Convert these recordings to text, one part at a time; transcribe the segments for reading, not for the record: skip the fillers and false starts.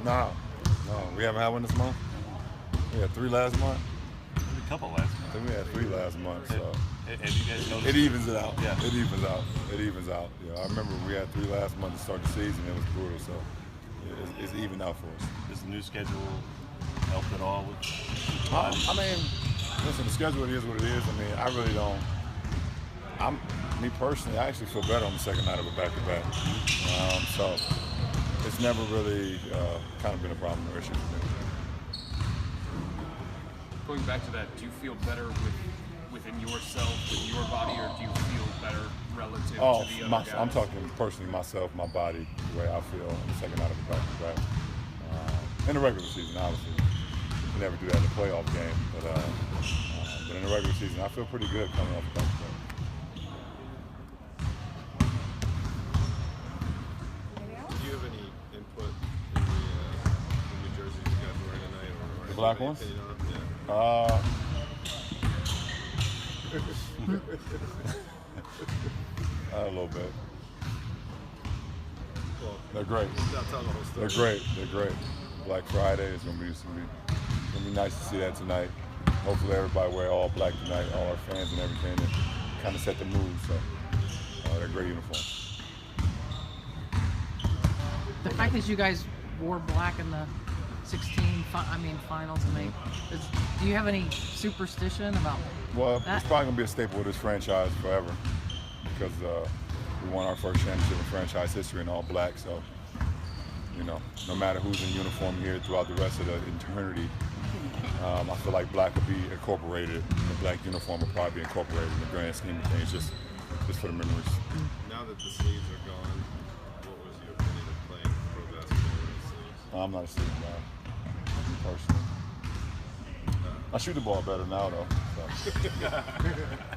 No, we haven't had one this month. We had 3 last month. A couple last month. I think we had 3 last month. So have you guys noticed? it evens it out. Yeah. It evens out. It evens out. Yeah, I remember we had 3 last month to start the season. It was brutal. So it's evened out for us. Does the new schedule help at all with? I mean, listen, the schedule is what it is. I mean, I really don't. Me personally, I actually feel better on the second night of a back-to-back. So it's never really kind of been a problem or issue for me. Going back to that, do you feel better within yourself, with your body, or do you feel better relative to the other guys? I'm talking personally myself, my body, the way I feel on the second night of a back-to-back. In the regular season, obviously. You never do that in a playoff game, but in the regular season, I feel pretty good coming off the back-to-back. Do you have any input in the New Jersey you guys wearing tonight? Or the black ones? Yeah. A little bit. Well, They're great. not telling the whole story. They're great. Black Friday is gonna be nice to see that tonight. Hopefully everybody wear all black tonight, all our fans and everything, and kind of set the mood. So they're great uniforms. The fact that you guys wore black in the 16 finals, do you have any superstition about Well, that? it's probably gonna be a staple of this franchise forever because we won our first championship in franchise history in all black. So, no matter who's in uniform here throughout the rest of the eternity, I feel like black will be incorporated. The black uniform will probably be incorporated in the grand scheme of things, just for the memories. Now that the sleeves are gone, what was your opinion of playing pro basketball with the sleeves? I'm not a sleeve guy, me personally. I shoot the ball better now, though. So.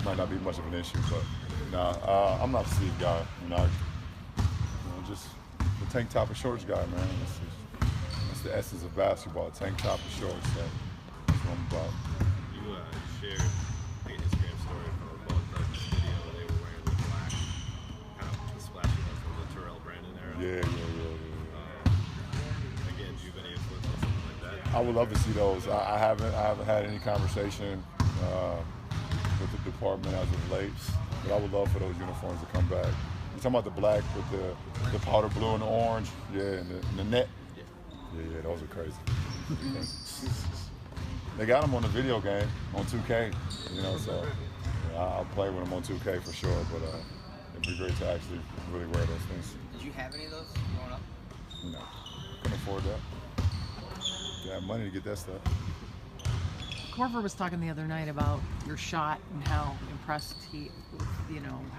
Might not be much of an issue, but I'm not a sleeve guy. Just the tank top and shorts guy, man. That's the essence of basketball, tank top and shorts. So that's what I'm about. You shared the Instagram story from a Bobcats video where they were wearing the black, kind of the splashy ones from the Terrell Brandon era. Yeah. Again, do you have any influence on something like that? I would love to see those. I haven't had any conversation with the department as of late, but I would love for those uniforms to come back. You talking about the black with the powder blue and the orange? Yeah, and the net? Yeah, those are crazy. They got them on the video game, on 2K, so I'll play with them on 2K for sure, but it'd be great to actually really wear those things. Did you have any of those growing up? No, couldn't afford that. You have money to get that stuff. Corver was talking the other night about your shot and how impressed how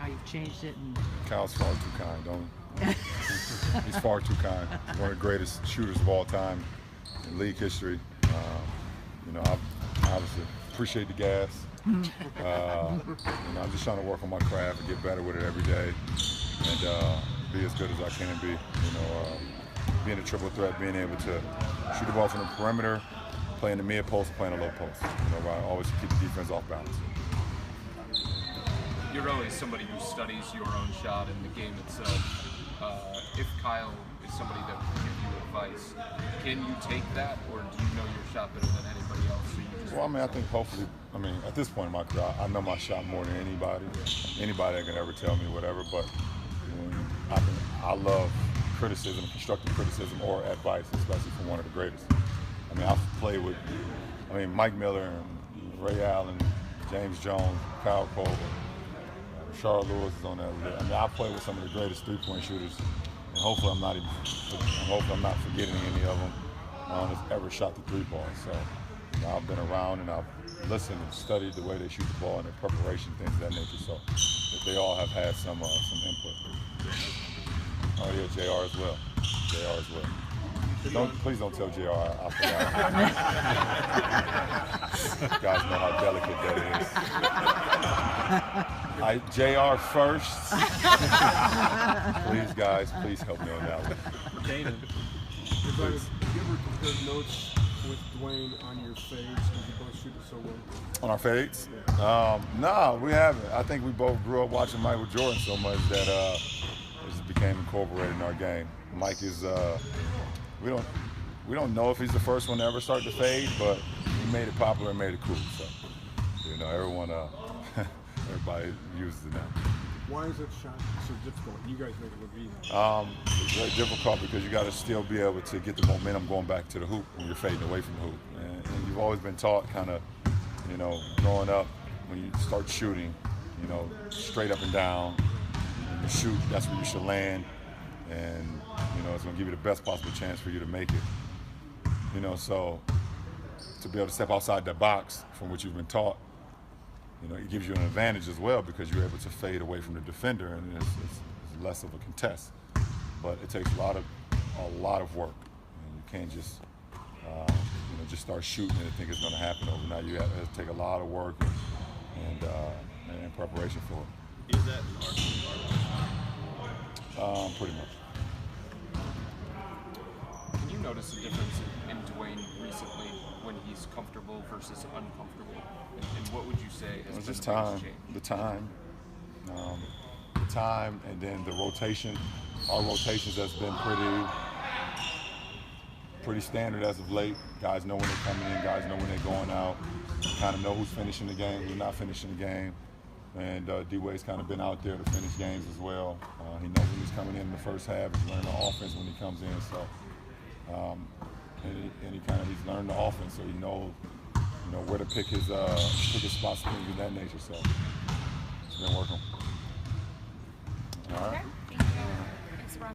you've changed it. And Kyle's far too kind, he's far too kind. He's one of the greatest shooters of all time in league history. I obviously appreciate the gas. I'm just trying to work on my craft and get better with it every day and be as good as I can be. Being a triple threat, being able to shoot the ball from the perimeter, play in the mid post, play in the low post. I always keep the defense off balance. You're always somebody who studies your own shot and the game itself. If Kyle is somebody that will give you advice, can you take that, or do you know your shot better than anybody else? So you just I think hopefully, at this point in my career, I know my shot more than anybody. Anybody that can ever tell me whatever, but I love criticism, constructive criticism, or advice, especially from one of the greatest. I've played with, Mike Miller and Ray Allen, James Jones, Kyle Korver, Rashard Lewis is on that list. I played with some of the greatest three-point shooters, and hopefully I'm not forgetting any of them that's ever shot the three ball. So I've been around and I've listened and studied the way they shoot the ball and their preparation, things of that nature. So they all have had some input. Oh yeah, JR as well. Please don't tell JR I forgot. You guys know how delicate that is. JR first. Please help me on that one. Dana, have you ever compared notes with Dwayne on your fades because you both shoot it so well? On our fades? Yeah. No, we haven't. I think we both grew up watching Michael Jordan so much that it just became incorporated in our game. Mike is, we don't know if he's the first one to ever start to fade, but he made it popular and made it cool. So, everyone, everybody uses it now. Why is that shot so difficult? You guys make it look easy. It's very difficult because you got to still be able to get the momentum going back to the hoop when you're fading away from the hoop. And you've always been taught kind of, growing up, when you start shooting, straight up and down. When you shoot, that's where you should land. And, it's going to give you the best possible chance for you to make it. So to be able to step outside the box from what you've been taught, it gives you an advantage as well because you're able to fade away from the defender and it's less of a contest. But it takes a lot of work. And you can't just just start shooting and think it's going to happen overnight. You have to take a lot of work and preparation for it. Is that an Pretty much. Can you notice a difference in Dwayne recently when he's comfortable versus uncomfortable? And what would you say has It's been just the biggest time. change? The time, and then the rotation. Our rotations has been pretty standard as of late. Guys know when they're coming in. Guys know when they're going out. Kind of know who's finishing the game, who's not finishing the game. And D-Wade's kind of been out there to finish games as well. He knows when he's coming in the first half. He's learning the offense when he comes in. So, he's learned the offense, so he knows, where to pick his spots, things of that nature. So it's been working. All right.